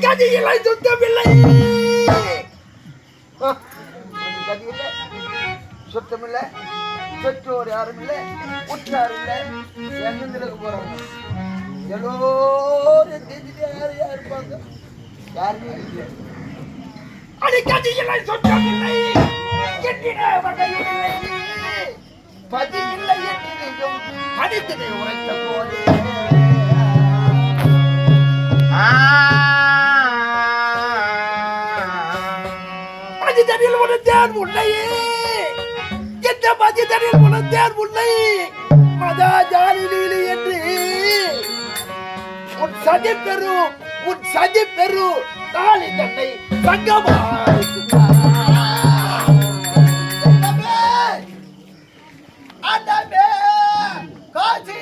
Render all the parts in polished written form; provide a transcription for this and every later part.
கதியில்லை சுத்தமில்லை சுத்தமில்லை பெற்றோர் யாரும் இல்லை உற்றார் இல்லை எங்க போறாங்க எல்லோரும் தெரிஞ்சுட்டு யாரு யார் இருப்பாங்க யாருமே இல்லை அடிக்கதியில்லை சுத்தமில்லை பதி இல்லை என்று படித்ததை உரைத்த போது பதிதனில் உணர்ந்தேன் உன்னையே எந்த பதிதனில் உணர்ந்தேன் உன்னை மதா ஜாலிலீலி என்று உன் சதி பெரு தாலி தன்னை சங்கமாய் அண்டமே காசி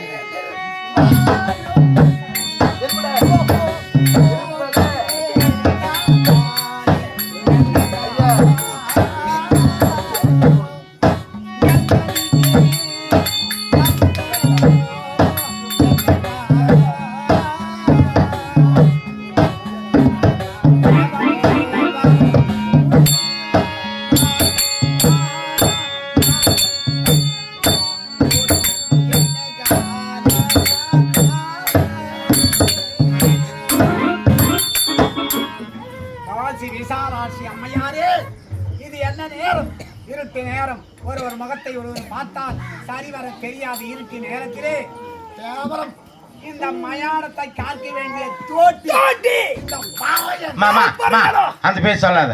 அம்மையாரே, இது என்ன நேரம்? இருட்டு நேரம். ஒருவர் முகத்தை ஒருவர் பார்த்தால் சரிவர தெரியாது. இருட்டு நேரத்திலே கேவலம் இந்த மயானத்தை காக்க வேண்டிய தோட்டி அந்த பேர் சொல்லாத.